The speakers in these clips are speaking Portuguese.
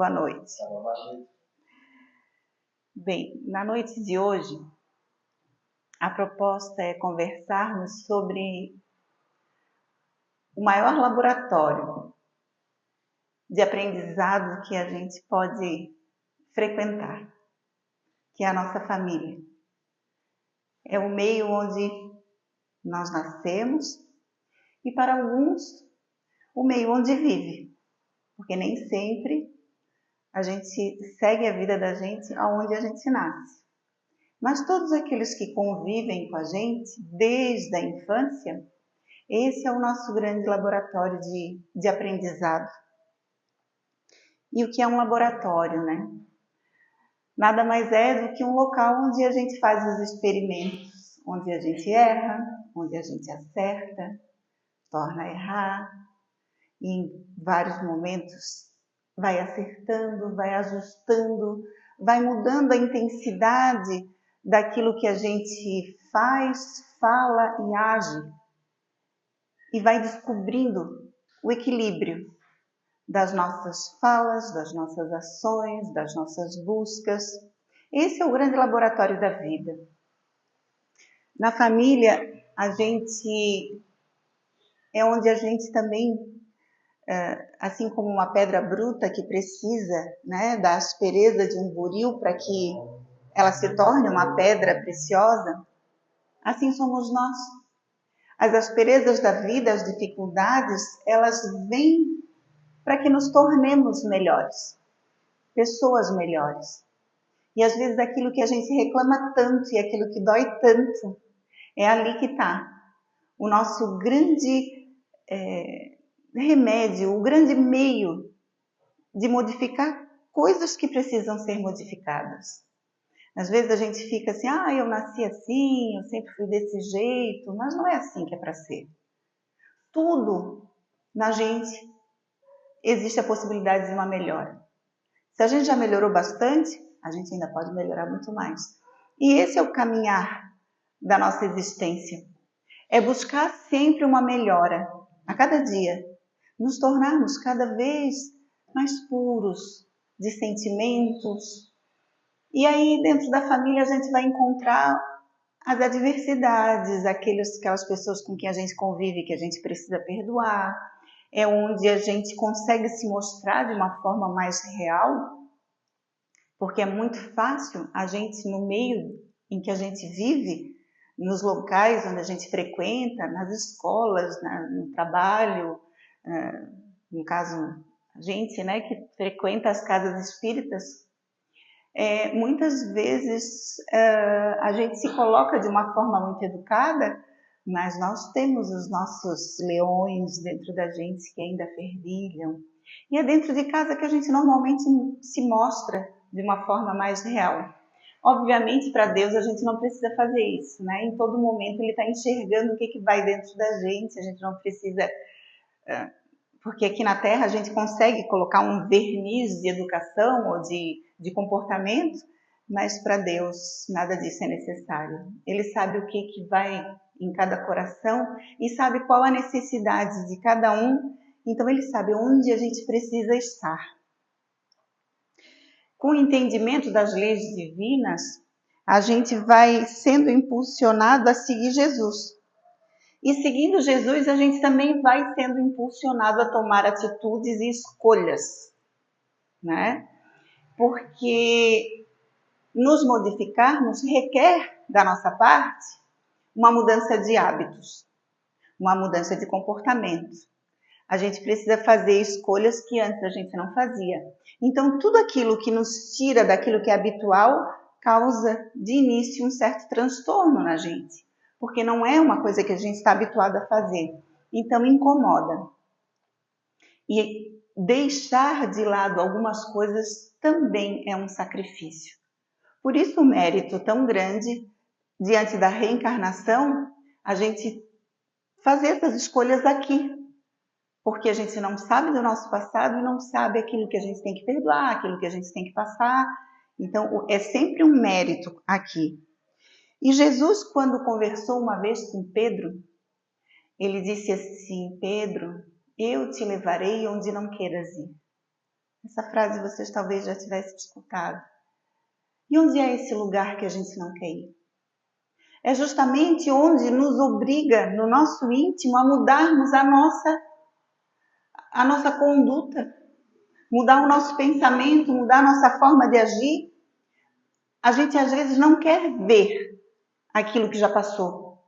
Boa noite. Bem, na noite de hoje, a proposta é conversarmos sobre o maior laboratório de aprendizado que a gente pode frequentar, que é a nossa família. É o meio onde nós nascemos e, para alguns, o meio onde vive, porque nem sempre a gente segue a vida da gente aonde a gente nasce. Mas todos aqueles que convivem com a gente desde a infância, esse é o nosso grande laboratório de aprendizado. E o que é um laboratório, né? Nada mais é do que um local onde a gente faz os experimentos, onde a gente erra, onde a gente acerta, torna a errar, e em vários momentos vai acertando, vai ajustando, vai mudando a intensidade daquilo que a gente faz, fala e age, e vai descobrindo o equilíbrio das nossas falas, das nossas ações, das nossas buscas. Esse é o grande laboratório da vida. Na família, a gente é onde a gente também, assim como uma pedra bruta que precisa, né, da aspereza de um buril para que ela se torne uma pedra preciosa, assim somos nós. As asperezas da vida, as dificuldades, elas vêm para que nos tornemos melhores, pessoas melhores. E às vezes aquilo que a gente reclama tanto e aquilo que dói tanto, é ali que está o nosso grande remédio, o grande meio de modificar coisas que precisam ser modificadas. Às vezes a gente fica assim, eu nasci assim, eu sempre fui desse jeito, mas não é assim que é para ser. Tudo na gente existe a possibilidade de uma melhora. Se a gente já melhorou bastante, a gente ainda pode melhorar muito mais. E esse é o caminhar da nossa existência. É buscar sempre uma melhora a cada dia, nos tornarmos cada vez mais puros de sentimentos. E aí dentro da família a gente vai encontrar as adversidades, aquelas pessoas com quem a gente convive, que a gente precisa perdoar. É onde a gente consegue se mostrar de uma forma mais real, porque é muito fácil a gente, no meio em que a gente vive, nos locais onde a gente frequenta, nas escolas, no trabalho, no caso, a gente, né, que frequenta as casas espíritas, muitas vezes a gente se coloca de uma forma muito educada, mas nós temos os nossos leões dentro da gente que ainda fervilham. E é dentro de casa que a gente normalmente se mostra de uma forma mais real. Obviamente, para Deus, a gente não precisa fazer isso, né? Em todo momento Ele está enxergando o que vai dentro da gente, a gente não precisa... Porque aqui na Terra a gente consegue colocar um verniz de educação ou de comportamento, mas para Deus nada disso é necessário. Ele sabe o que vai em cada coração e sabe qual a necessidade de cada um, então Ele sabe onde a gente precisa estar. Com o entendimento das leis divinas, a gente vai sendo impulsionado a seguir Jesus. E seguindo Jesus, a gente também vai sendo impulsionado a tomar atitudes e escolhas, né? Porque nos modificarmos requer da nossa parte uma mudança de hábitos, uma mudança de comportamento. A gente precisa fazer escolhas que antes a gente não fazia. Então, tudo aquilo que nos tira daquilo que é habitual causa, de início, um certo transtorno na gente. Porque não é uma coisa que a gente está habituado a fazer. Então, incomoda. E deixar de lado algumas coisas também é um sacrifício. Por isso, o mérito tão grande, diante da reencarnação, a gente fazer essas escolhas aqui. Porque a gente não sabe do nosso passado e não sabe aquilo que a gente tem que perdoar, aquilo que a gente tem que passar. Então, é sempre um mérito aqui. E Jesus, quando conversou uma vez com Pedro, ele disse assim: Pedro, eu te levarei onde não queiras ir. Essa frase vocês talvez já tivessem escutado. E onde é esse lugar que a gente não quer ir? É justamente onde nos obriga, no nosso íntimo, a mudarmos a nossa conduta, mudar o nosso pensamento, mudar a nossa forma de agir. A gente às vezes não quer ver aquilo que já passou.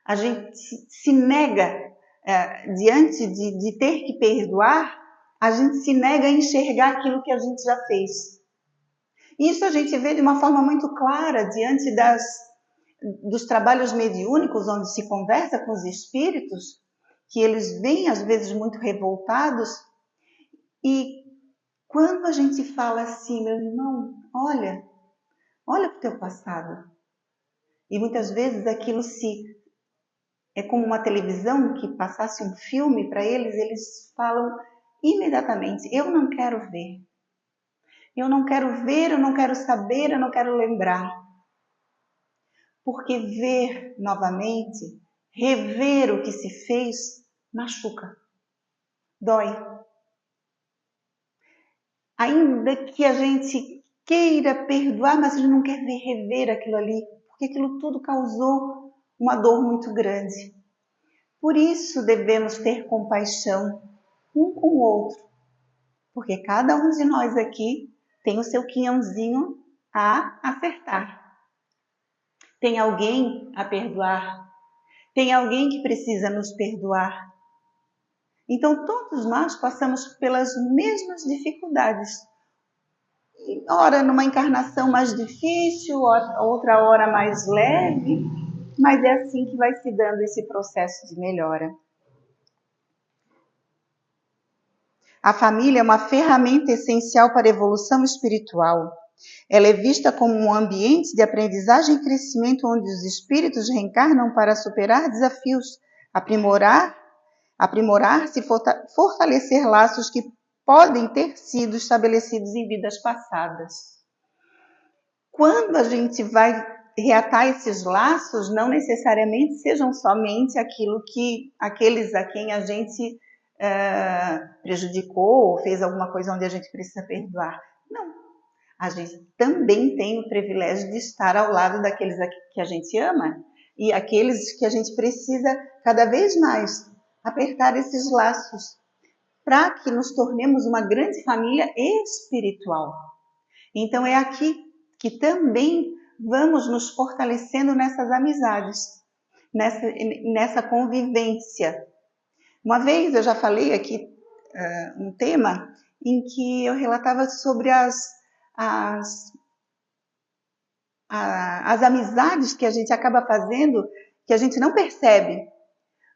A gente se nega, diante de ter que perdoar, a gente se nega a enxergar aquilo que a gente já fez. Isso a gente vê de uma forma muito clara diante dos trabalhos mediúnicos, onde se conversa com os espíritos, que eles vêm às vezes muito revoltados, e quando a gente fala assim, meu irmão, olha para o teu passado, e muitas vezes aquilo é como uma televisão que passasse um filme para eles, eles falam imediatamente, eu não quero ver, eu não quero saber, eu não quero lembrar. Porque ver novamente, rever o que se fez, machuca, dói. Ainda que a gente queira perdoar, mas a gente não quer rever aquilo ali, porque aquilo tudo causou uma dor muito grande. Por isso devemos ter compaixão um com o outro, porque cada um de nós aqui tem o seu quinhãozinho a acertar. Tem alguém a perdoar. Tem alguém que precisa nos perdoar. Então, todos nós passamos pelas mesmas dificuldades. Ora numa encarnação mais difícil, outra hora mais leve, mas é assim que vai se dando esse processo de melhora. A família é uma ferramenta essencial para a evolução espiritual. Ela é vista como um ambiente de aprendizagem e crescimento onde os espíritos reencarnam para superar desafios, aprimorar-se e fortalecer laços que podem ter sido estabelecidos em vidas passadas. Quando a gente vai reatar esses laços, não necessariamente sejam somente aqueles a quem a gente prejudicou ou fez alguma coisa onde a gente precisa perdoar. Não. A gente também tem o privilégio de estar ao lado daqueles que a gente ama e aqueles que a gente precisa cada vez mais apertar esses laços para que nos tornemos uma grande família espiritual. Então é aqui que também vamos nos fortalecendo nessas amizades, nessa convivência. Uma vez eu já falei aqui um tema em que eu relatava sobre as amizades que a gente acaba fazendo, que a gente não percebe.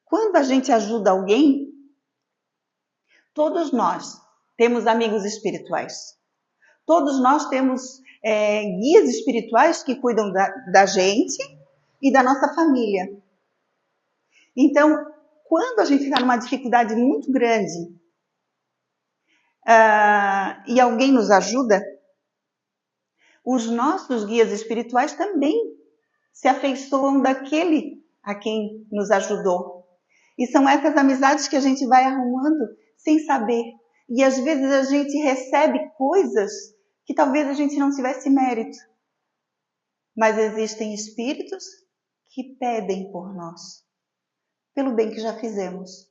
Quando a gente ajuda alguém, todos nós temos amigos espirituais. Todos nós temos guias espirituais que cuidam da gente e da nossa família. Então, quando a gente está numa dificuldade muito grande e alguém nos ajuda, os nossos guias espirituais também se afeiçoam daquele a quem nos ajudou. E são essas amizades que a gente vai arrumando sem saber. E às vezes a gente recebe coisas que talvez a gente não tivesse mérito. Mas existem espíritos que pedem por nós, pelo bem que já fizemos.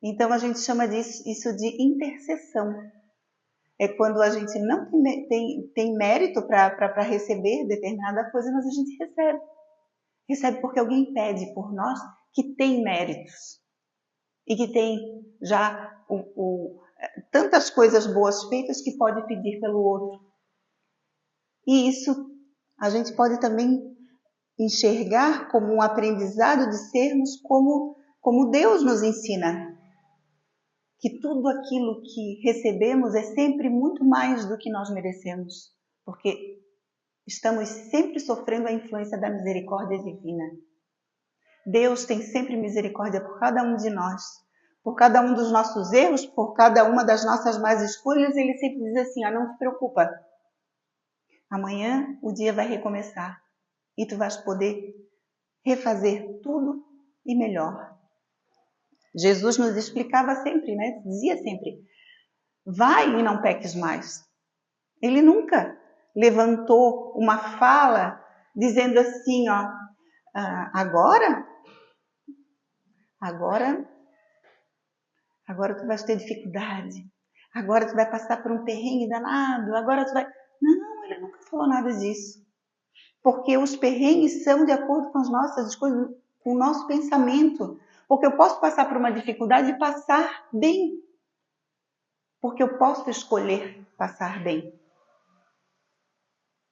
Então a gente chama isso de intercessão. É quando a gente não tem mérito para receber determinada coisa, mas a gente recebe. Recebe porque alguém pede por nós que tem méritos. E que tem já tantas coisas boas feitas que pode pedir pelo outro. E isso a gente pode também enxergar como um aprendizado de sermos como Deus nos ensina. Que tudo aquilo que recebemos é sempre muito mais do que nós merecemos, porque estamos sempre sofrendo a influência da misericórdia divina. Deus tem sempre misericórdia por cada um de nós, por cada um dos nossos erros, por cada uma das nossas más escolhas. Ele sempre diz assim, não te preocupa, amanhã o dia vai recomeçar e tu vais poder refazer tudo e melhor. Jesus nos explicava sempre, dizia sempre, vai e não peques mais. Ele nunca levantou uma fala dizendo assim, ó, agora tu vais ter dificuldade, agora tu vai passar por um perrengue danado, agora tu vai... Não, ele nunca falou nada disso. Porque os perrengues são de acordo com as nossas coisas, com o nosso pensamento. Porque eu posso passar por uma dificuldade e passar bem. Porque eu posso escolher passar bem.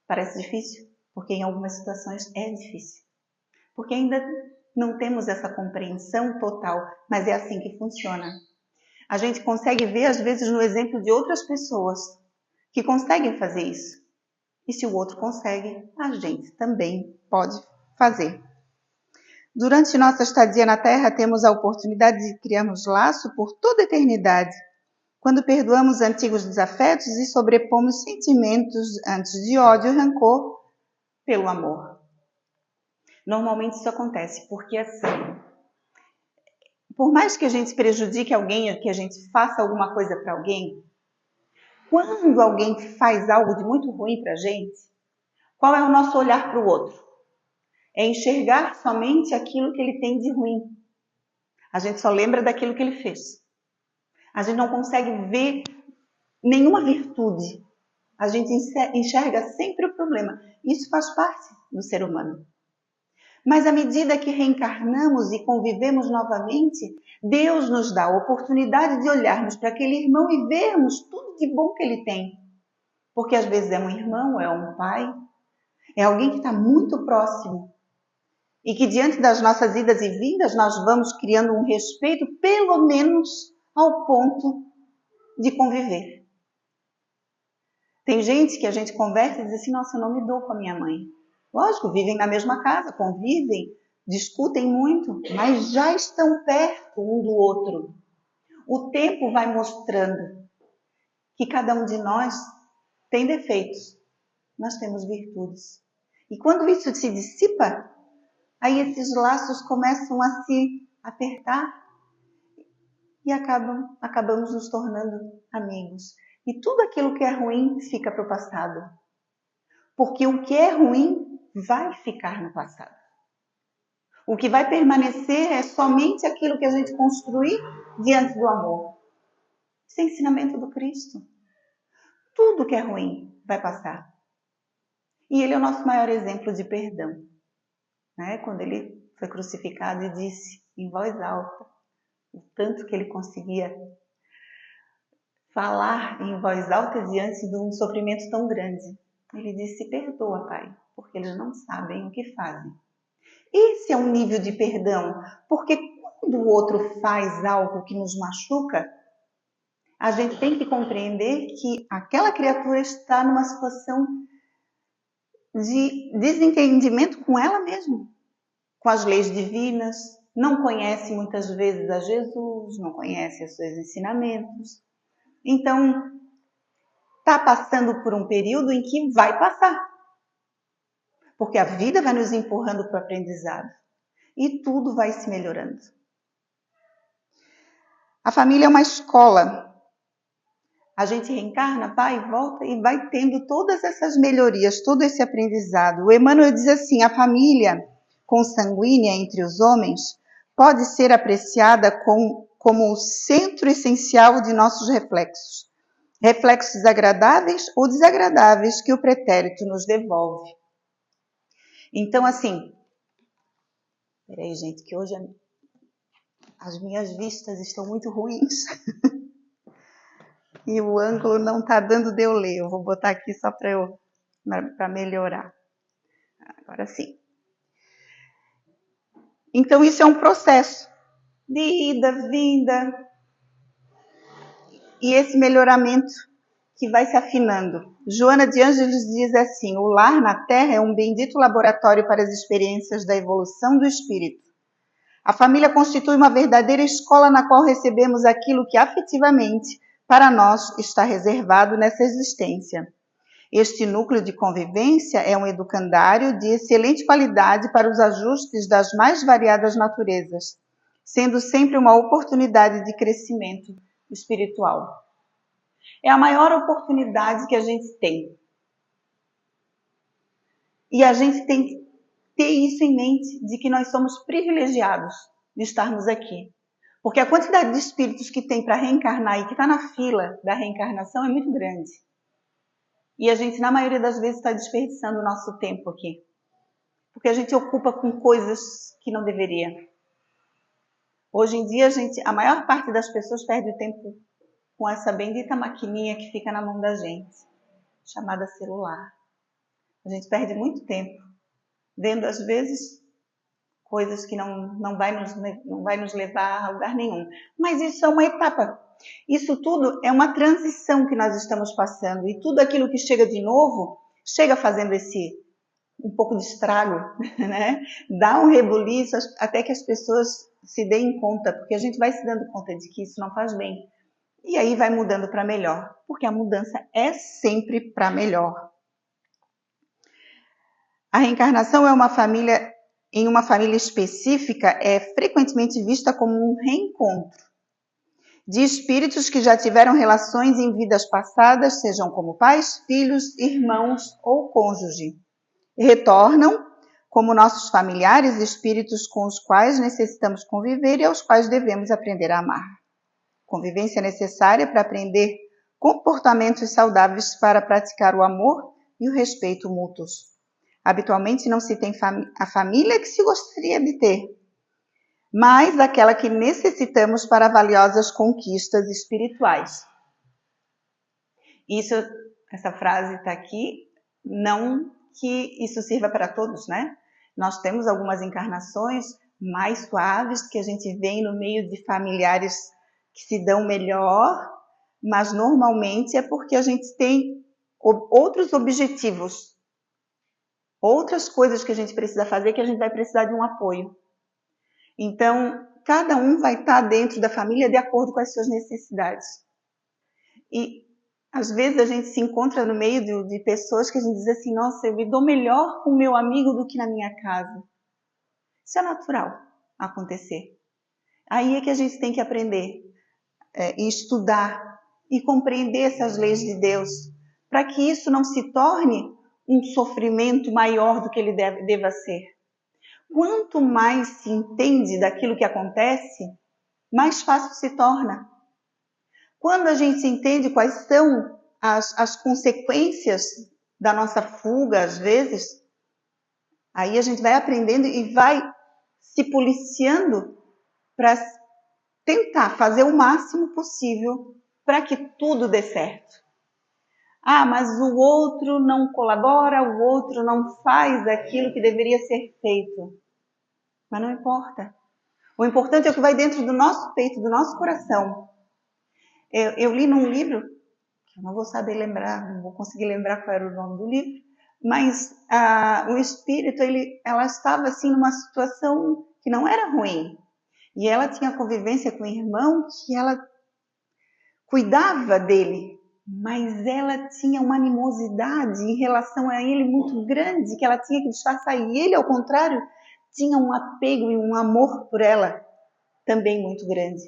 Parece difícil? Porque em algumas situações é difícil. Porque ainda não temos essa compreensão total, mas é assim que funciona. A gente consegue ver, às vezes, no exemplo de outras pessoas que conseguem fazer isso. E se o outro consegue, a gente também pode fazer. Durante nossa estadia na Terra, temos a oportunidade de criarmos laço por toda a eternidade, quando perdoamos antigos desafetos e sobrepomos sentimentos antes de ódio e rancor pelo amor. Normalmente isso acontece porque assim, por mais que a gente prejudique alguém, que a gente faça alguma coisa para alguém, quando alguém faz algo de muito ruim para a gente, qual é o nosso olhar para o outro? É enxergar somente aquilo que ele tem de ruim. A gente só lembra daquilo que ele fez. A gente não consegue ver nenhuma virtude. A gente enxerga sempre o problema. Isso faz parte do ser humano. Mas à medida que reencarnamos e convivemos novamente, Deus nos dá a oportunidade de olharmos para aquele irmão e vermos tudo de bom que ele tem. Porque às vezes é um irmão, é um pai, é alguém que está muito próximo. E que diante das nossas idas e vindas, nós vamos criando um respeito, pelo menos ao ponto de conviver. Tem gente que a gente conversa e diz assim, nossa, eu não me dou com a minha mãe. Lógico, vivem na mesma casa, convivem, discutem muito, mas já estão perto um do outro. O tempo vai mostrando que cada um de nós tem defeitos, nós temos virtudes. E quando isso se dissipa, aí esses laços começam a se apertar e acabamos nos tornando amigos. E tudo aquilo que é ruim fica para o passado. Porque o que é ruim vai ficar no passado. O que vai permanecer é somente aquilo que a gente construir diante do amor. Isso é ensinamento do Cristo. Tudo que é ruim vai passar. E ele é o nosso maior exemplo de perdão. Quando ele foi crucificado e disse em voz alta, o tanto que ele conseguia falar em voz alta diante de um sofrimento tão grande. Ele disse, perdoa, Pai, porque eles não sabem o que fazem. Esse é um nível de perdão, porque quando o outro faz algo que nos machuca, a gente tem que compreender que aquela criatura está numa situação de desentendimento com ela mesma, com as leis divinas, não conhece muitas vezes a Jesus, não conhece os seus ensinamentos. Então, está passando por um período em que vai passar. Porque a vida vai nos empurrando para o aprendizado. E tudo vai se melhorando. A família é uma escola. A gente reencarna, vai e volta e vai tendo todas essas melhorias, todo esse aprendizado. O Emmanuel diz assim, a família consanguínea entre os homens pode ser apreciada como o centro essencial de nossos reflexos. Reflexos agradáveis ou desagradáveis que o pretérito nos devolve. Então, assim, peraí, gente, que hoje as minhas vistas estão muito ruins e o ângulo não está dando de eu ler. Eu vou botar aqui só para melhorar. Agora sim. Então, isso é um processo de ida, vinda e esse melhoramento que vai se afinando. Joana de Ângeles diz assim, o lar na Terra é um bendito laboratório para as experiências da evolução do espírito. A família constitui uma verdadeira escola na qual recebemos aquilo que afetivamente para nós está reservado nessa existência. Este núcleo de convivência é um educandário de excelente qualidade para os ajustes das mais variadas naturezas, sendo sempre uma oportunidade de crescimento espiritual. É a maior oportunidade que a gente tem. E a gente tem que ter isso em mente, de que nós somos privilegiados de estarmos aqui. Porque a quantidade de espíritos que tem para reencarnar e que está na fila da reencarnação é muito grande. E a gente, na maioria das vezes, está desperdiçando o nosso tempo aqui. Porque a gente ocupa com coisas que não deveria. Hoje em dia, a maior parte das pessoas perde o tempo com essa bendita maquininha que fica na mão da gente, chamada celular. A gente perde muito tempo vendo, às vezes, coisas que não vai nos levar a lugar nenhum. Mas isso é uma etapa. Isso tudo é uma transição que nós estamos passando. E tudo aquilo que chega de novo, chega fazendo um pouco de estrago, né? Dá um rebuliço até que as pessoas se deem conta, porque a gente vai se dando conta de que isso não faz bem. E aí vai mudando para melhor, porque a mudança é sempre para melhor. A reencarnação em uma família específica é frequentemente vista como um reencontro de espíritos que já tiveram relações em vidas passadas, sejam como pais, filhos, irmãos ou cônjuge. Retornam como nossos familiares, espíritos com os quais necessitamos conviver e aos quais devemos aprender a amar. Convivência necessária para aprender comportamentos saudáveis para praticar o amor e o respeito mútuos. Habitualmente não se tem a família que se gostaria de ter, mas aquela que necessitamos para valiosas conquistas espirituais. Essa frase está aqui, não que isso sirva para todos, né? Nós temos algumas encarnações mais suaves que a gente vem no meio de familiares que se dão melhor, mas normalmente é porque a gente tem outros objetivos, outras coisas que a gente precisa fazer, que a gente vai precisar de um apoio. Então, cada um vai estar dentro da família de acordo com as suas necessidades. E às vezes a gente se encontra no meio de pessoas que a gente diz assim, nossa, eu me dou melhor com o meu amigo do que na minha casa. Isso é natural acontecer. Aí é que a gente tem que aprender e estudar e compreender essas leis de Deus, para que isso não se torne um sofrimento maior do que ele deva ser. Quanto mais se entende daquilo que acontece, mais fácil se torna. Quando a gente entende quais são as consequências da nossa fuga, às vezes, aí a gente vai aprendendo e vai se policiando para tentar fazer o máximo possível para que tudo dê certo. Ah, mas o outro não colabora, o outro não faz aquilo que deveria ser feito. Mas não importa. O importante é o que vai dentro do nosso peito, do nosso coração. Eu li num livro, que eu não vou saber lembrar, não vou conseguir lembrar qual era o nome do livro, mas o espírito, ela estava assim numa situação que não era ruim. E ela tinha convivência com o irmão que ela cuidava dele, mas ela tinha uma animosidade em relação a ele muito grande, que ela tinha que disfarçar. E ele, ao contrário, tinha um apego e um amor por ela também muito grande.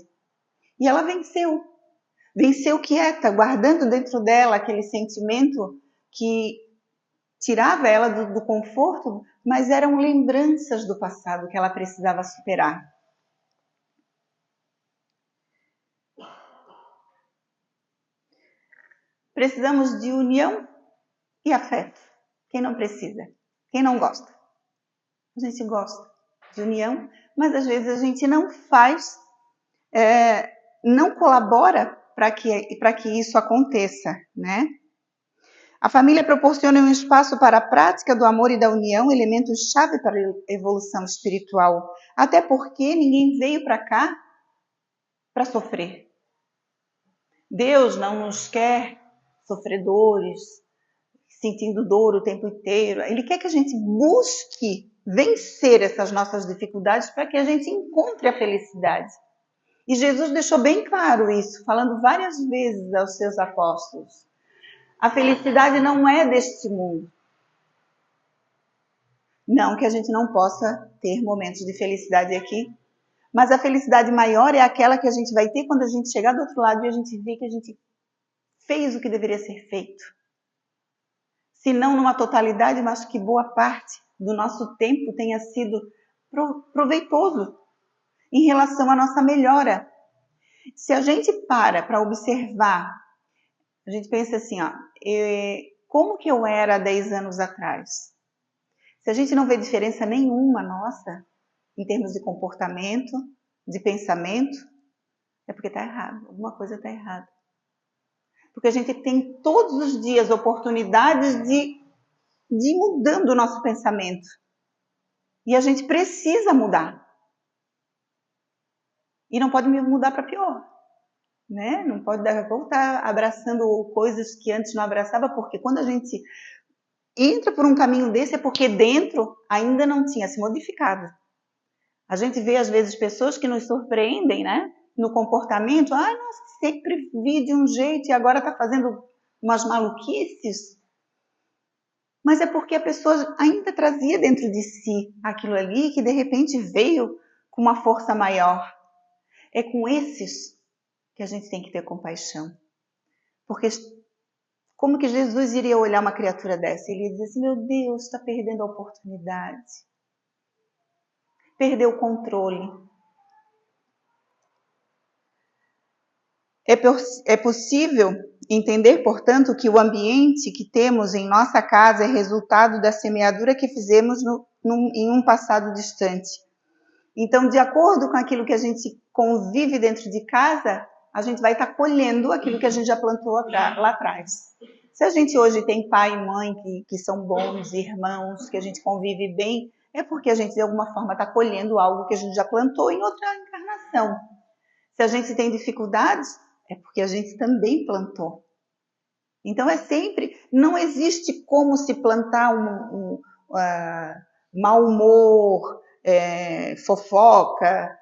E ela venceu quieta, guardando dentro dela aquele sentimento que tirava ela do conforto, mas eram lembranças do passado que ela precisava superar. Precisamos de união e afeto. Quem não precisa? Quem não gosta? A gente gosta de união, mas às vezes a gente não faz, não colabora para que isso aconteça, né? A família proporciona um espaço para a prática do amor e da união, elementos-chave para a evolução espiritual. Até porque ninguém veio para cá para sofrer. Deus não nos quer sofredores, sentindo dor o tempo inteiro. Ele quer que a gente busque vencer essas nossas dificuldades para que a gente encontre a felicidade. E Jesus deixou bem claro isso, falando várias vezes aos seus apóstolos. A felicidade não é deste mundo. Não que a gente não possa ter momentos de felicidade aqui, mas a felicidade maior é aquela que a gente vai ter quando a gente chegar do outro lado e a gente vê que a gente fez o que deveria ser feito. Se não numa totalidade, mas que boa parte do nosso tempo tenha sido proveitoso em relação à nossa melhora. Se a gente para observar, a gente pensa assim, como que eu era há 10 anos atrás? Se a gente não vê diferença nenhuma nossa, em termos de comportamento, de pensamento, é porque está errado, alguma coisa está errada. Porque a gente tem todos os dias oportunidades de ir mudando o nosso pensamento. E a gente precisa mudar. E não pode mudar para pior. Né? Não pode daqui a pouco estar abraçando coisas que antes não abraçava, porque quando a gente entra por um caminho desse é porque dentro ainda não tinha se modificado. A gente vê às vezes pessoas que nos surpreendem, né? No comportamento. Nossa, sempre vi de um jeito e agora está fazendo umas maluquices. Mas é porque a pessoa ainda trazia dentro de si aquilo ali que de repente veio com uma força maior. É com esses que a gente tem que ter compaixão. Porque como que Jesus iria olhar uma criatura dessa? Ele ia dizer assim, meu Deus, está perdendo a oportunidade. Perdeu o controle. É possível entender, portanto, que o ambiente que temos em nossa casa é resultado da semeadura que fizemos em um passado distante. Então, de acordo com aquilo que a gente convive dentro de casa, a gente vai estar colhendo aquilo que a gente já plantou lá atrás. Se a gente hoje tem pai e mãe que são bons, irmãos, que a gente convive bem, é porque a gente de alguma forma está colhendo algo que a gente já plantou em outra encarnação. Se a gente tem dificuldades, é porque a gente também plantou. Então não existe como se plantar mau humor, fofoca,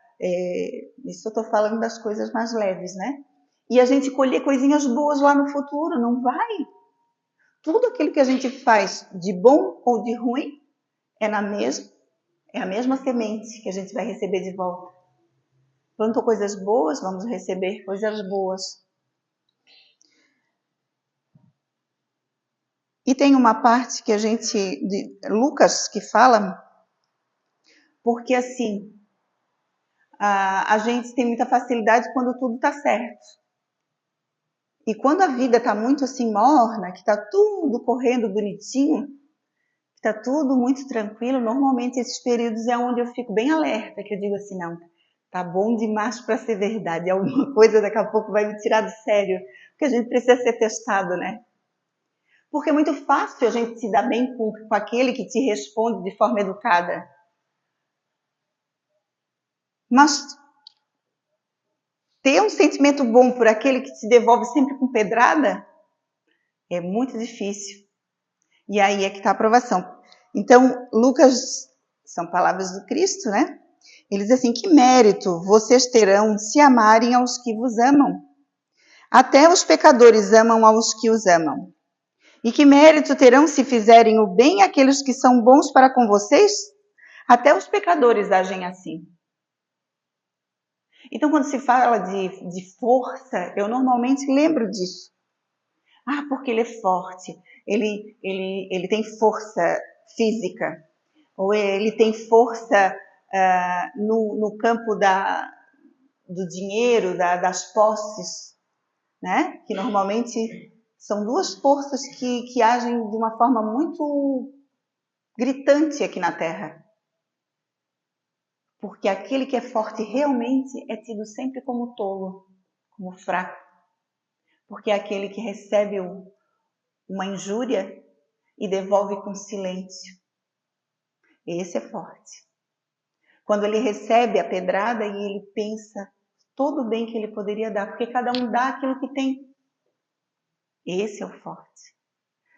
isso eu estou falando das coisas mais leves, né? E a gente colher coisinhas boas lá no futuro, não vai. Tudo aquilo que a gente faz de bom ou de ruim é a mesma semente que a gente vai receber de volta. Plantou coisas boas, vamos receber coisas boas. E tem uma parte que de Lucas, que fala, porque assim, a gente tem muita facilidade quando tudo está certo. E quando a vida está muito assim morna, que está tudo correndo bonitinho, está tudo muito tranquilo, normalmente esses períodos é onde eu fico bem alerta, que eu digo assim, não, tá bom demais para ser verdade, alguma coisa daqui a pouco vai me tirar do sério, porque a gente precisa ser testado, né? Porque é muito fácil a gente se dar bem com aquele que te responde de forma educada. Mas ter um sentimento bom por aquele que te devolve sempre com pedrada é muito difícil. E aí é que está a aprovação. Então, Lucas, são palavras do Cristo, né? Ele diz assim, que mérito vocês terão se amarem aos que vos amam? Até os pecadores amam aos que os amam. E que mérito terão se fizerem o bem àqueles que são bons para com vocês? Até os pecadores agem assim. Então, quando se fala de força, eu normalmente lembro disso. Porque ele é forte, ele tem força física, ou ele tem força no campo do dinheiro, das posses, né? Que normalmente são duas forças que agem de uma forma muito gritante aqui na Terra. Porque aquele que é forte realmente é tido sempre como tolo, como fraco. Porque é aquele que recebe uma injúria e devolve com silêncio. Esse é forte. Quando ele recebe a pedrada e ele pensa todo o bem que ele poderia dar, porque cada um dá aquilo que tem. Esse é o forte.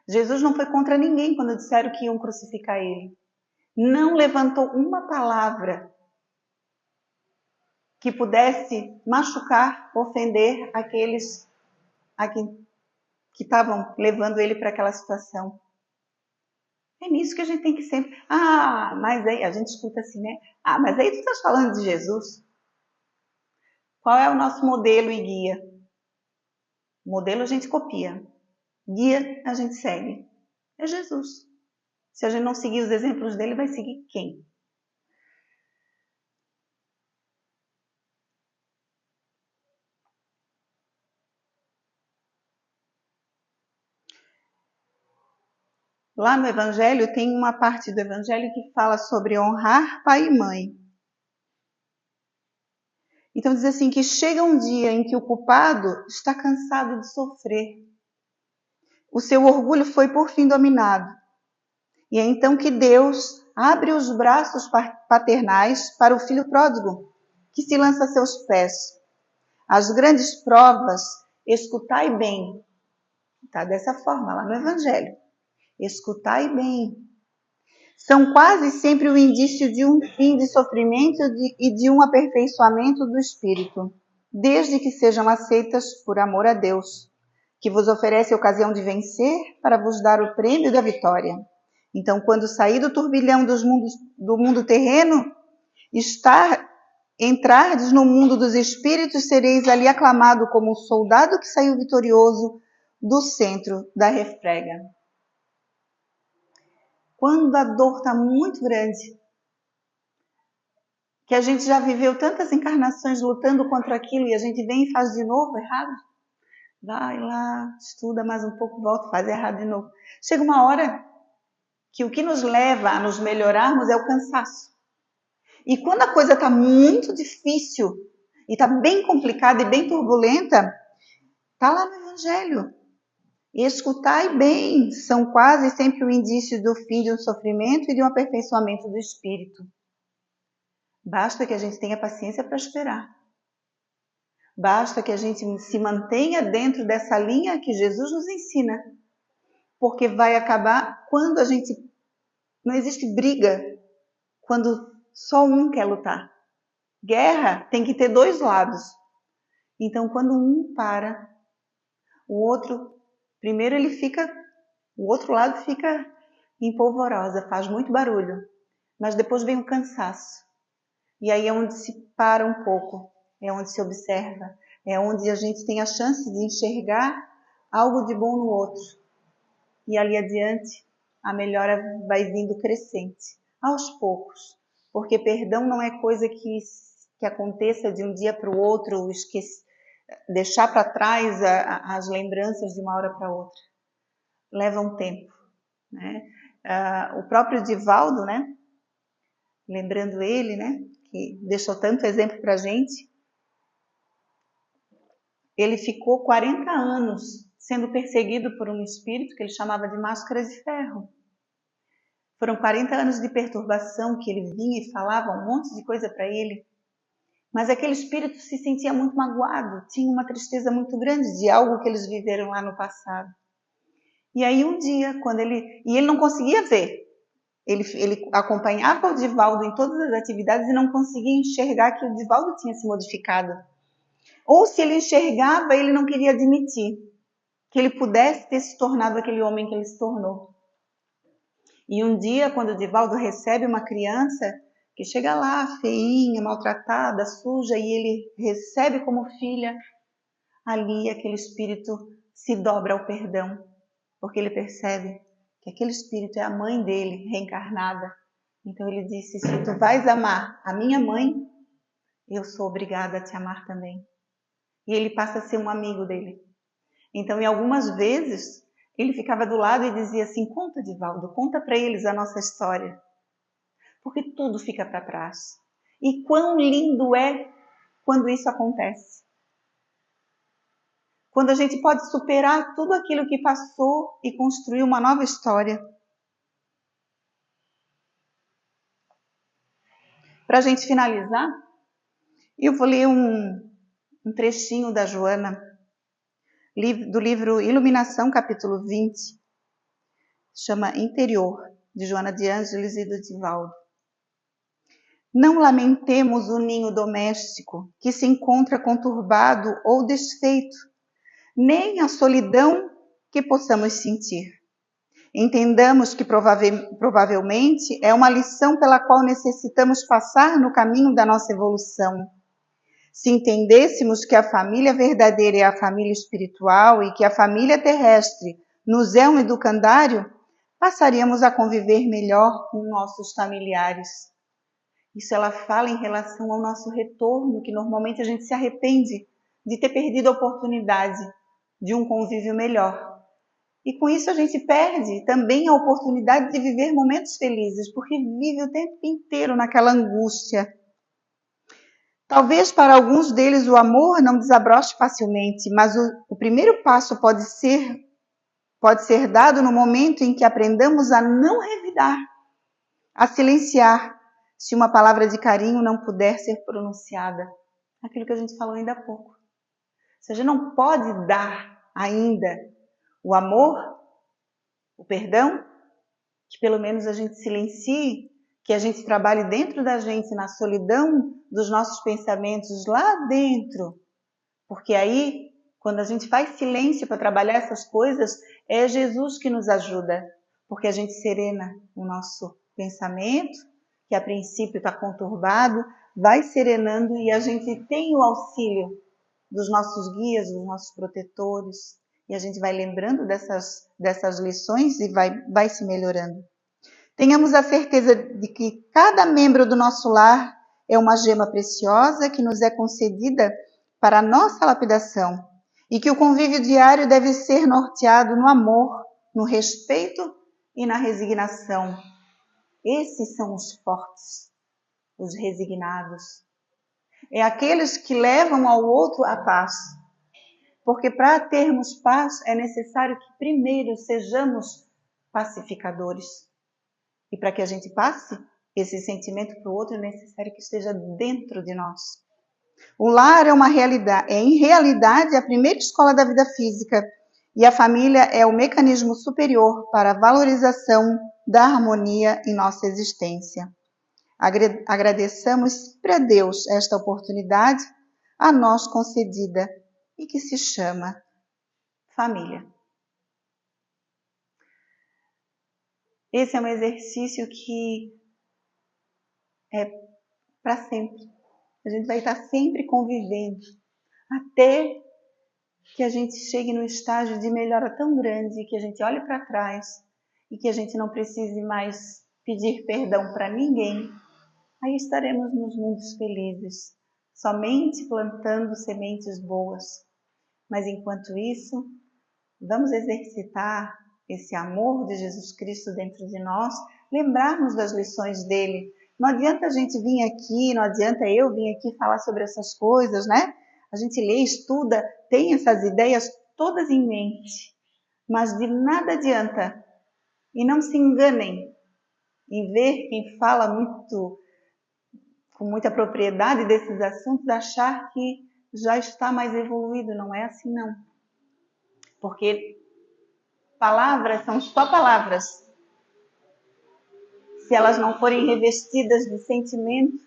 Jesus não foi contra ninguém quando disseram que iam crucificar ele. Não levantou uma palavra que pudesse machucar, ofender aqueles que estavam levando ele para aquela situação. É nisso que a gente tem que sempre... mas aí a gente escuta assim, né? Mas aí tu estás falando de Jesus. Qual é o nosso modelo e guia? Modelo a gente copia, guia a gente segue. É Jesus. Se a gente não seguir os exemplos dele, vai seguir quem? Lá no Evangelho, tem uma parte do Evangelho que fala sobre honrar pai e mãe. Então diz assim, que chega um dia em que o culpado está cansado de sofrer. O seu orgulho foi por fim dominado. E é então que Deus abre os braços paternais para o filho pródigo, que se lança a seus pés. As grandes provas, escutai bem. Está dessa forma lá no Evangelho. Escutai bem. São quase sempre o indício de um fim de sofrimento e de um aperfeiçoamento do espírito, desde que sejam aceitas por amor a Deus, que vos oferece a ocasião de vencer para vos dar o prêmio da vitória. Então, quando sair do turbilhão do mundo terreno, entrardes no mundo dos espíritos, sereis ali aclamado como um soldado que saiu vitorioso do centro da refrega. Quando a dor está muito grande, que a gente já viveu tantas encarnações lutando contra aquilo e a gente vem e faz de novo errado, vai lá, estuda mais um pouco, volta, faz errado de novo. Chega uma hora que o que nos leva a nos melhorarmos é o cansaço. E quando a coisa está muito difícil e está bem complicada e bem turbulenta, está lá no Evangelho. Escutai bem, são quase sempre o indício do fim de um sofrimento e de um aperfeiçoamento do espírito. Basta que a gente tenha paciência para esperar. Basta que a gente se mantenha dentro dessa linha que Jesus nos ensina. Porque vai acabar quando a gente... Não existe briga quando só um quer lutar. Guerra tem que ter dois lados. Então, quando um para, o outro... Primeiro ele fica... O outro lado fica em polvorosa, faz muito barulho. Mas depois vem o cansaço. E aí é onde se para um pouco, é onde se observa, é onde a gente tem a chance de enxergar algo de bom no outro. E ali adiante, a melhora vai vindo crescente, aos poucos. Porque perdão não é coisa que aconteça de um dia para o outro, deixar para trás as lembranças de uma hora para outra. Leva um tempo, né? O próprio Divaldo, né? Lembrando ele, né? Que deixou tanto exemplo para a gente, ele ficou 40 anos sendo perseguido por um espírito que ele chamava de máscara de ferro. Foram 40 anos de perturbação que ele vinha e falava um monte de coisa para ele, mas aquele espírito se sentia muito magoado, tinha uma tristeza muito grande de algo que eles viveram lá no passado. E aí um dia, e ele não conseguia ver, ele acompanhava o Divaldo em todas as atividades e não conseguia enxergar que o Divaldo tinha se modificado. Ou se ele enxergava, ele não queria admitir que ele pudesse ter se tornado aquele homem que ele se tornou. E um dia, quando o Divaldo recebe uma criança que chega lá, feinha, maltratada, suja, e ele recebe como filha, ali aquele espírito se dobra ao perdão, porque ele percebe que aquele espírito é a mãe dele, reencarnada. Então ele disse, se tu vais amar a minha mãe, eu sou obrigada a te amar também. E ele passa a ser um amigo dele. Então, em algumas vezes, ele ficava do lado e dizia assim, conta, Divaldo, conta para eles a nossa história. Porque tudo fica para trás. E quão lindo é quando isso acontece. Quando a gente pode superar tudo aquilo que passou e construir uma nova história. Para a gente finalizar, eu vou ler um trechinho da Joana, do livro Iluminação, capítulo 20, chama Interior, de Joana de Ângeles e do Divaldo. Não lamentemos o ninho doméstico que se encontra conturbado ou desfeito, nem a solidão que possamos sentir. Entendamos que provavelmente é uma lição pela qual necessitamos passar no caminho da nossa evolução. Se entendêssemos que a família verdadeira é a família espiritual e que a família terrestre nos é um educandário, passaríamos a conviver melhor com nossos familiares. Isso ela fala em relação ao nosso retorno, que normalmente a gente se arrepende de ter perdido a oportunidade de um convívio melhor. E com isso a gente perde também a oportunidade de viver momentos felizes, porque vive o tempo inteiro naquela angústia. Talvez para alguns deles o amor não desabroche facilmente, mas o primeiro passo pode ser dado no momento em que aprendamos a não revidar, a silenciar, se uma palavra de carinho não puder ser pronunciada. Aquilo que a gente falou ainda há pouco. Se a gente não pode dar ainda o amor, o perdão, que pelo menos a gente silencie, que a gente trabalhe dentro da gente, na solidão dos nossos pensamentos lá dentro. Porque aí, quando a gente faz silêncio para trabalhar essas coisas, é Jesus que nos ajuda. Porque a gente serena o nosso pensamento, que a princípio está conturbado, vai serenando e a gente tem o auxílio dos nossos guias, dos nossos protetores. E a gente vai lembrando dessas lições e vai se melhorando. Tenhamos a certeza de que cada membro do nosso lar é uma gema preciosa que nos é concedida para a nossa lapidação e que o convívio diário deve ser norteado no amor, no respeito e na resignação. Esses são os fortes, os resignados. É aqueles que levam ao outro a paz. Porque para termos paz é necessário que primeiro sejamos pacificadores. E para que a gente passe esse sentimento para o outro é necessário que esteja dentro de nós. O lar é em realidade a primeira escola da vida física e a família é o mecanismo superior para a valorização da harmonia em nossa existência. Agradeçamos para Deus esta oportunidade a nós concedida e que se chama família. Esse é um exercício que é para sempre. A gente vai estar sempre convivendo, até que a gente chegue num estágio de melhora tão grande que a gente olhe para trás e que a gente não precise mais pedir perdão para ninguém. Aí estaremos nos mundos felizes, somente plantando sementes boas. Mas enquanto isso, vamos exercitar esse amor de Jesus Cristo dentro de nós, lembrarmos das lições dele. Não adianta a gente vir aqui, não adianta eu vir aqui falar sobre essas coisas, né? A gente lê, estuda, tem essas ideias todas em mente, mas de nada adianta. E não se enganem em ver quem fala com muita propriedade desses assuntos, achar que já está mais evoluído. Não é assim, não. Porque palavras são só palavras. Se elas não forem revestidas de sentimento,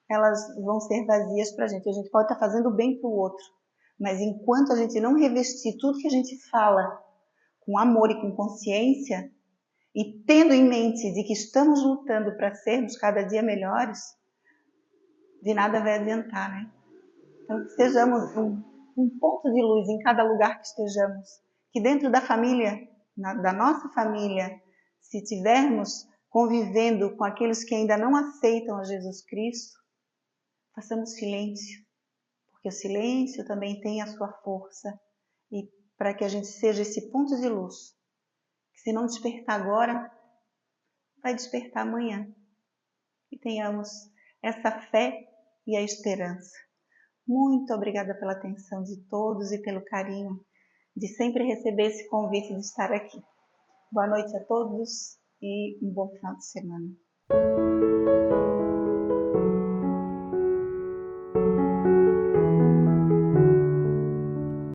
elas vão ser vazias para a gente. A gente pode estar fazendo bem para o outro, mas enquanto a gente não revestir tudo que a gente fala com amor e com consciência, e tendo em mente de que estamos lutando para sermos cada dia melhores, de nada vai adiantar, né? Então, que sejamos um ponto de luz em cada lugar que estejamos. Que dentro da família, da nossa família, se tivermos convivendo com aqueles que ainda não aceitam a Jesus Cristo, façamos silêncio, porque o silêncio também tem a sua força, e para que a gente seja esse ponto de luz, que se não despertar agora, vai despertar amanhã. E tenhamos essa fé e a esperança. Muito obrigada pela atenção de todos e pelo carinho de sempre receber esse convite de estar aqui. Boa noite a todos e um bom final de semana.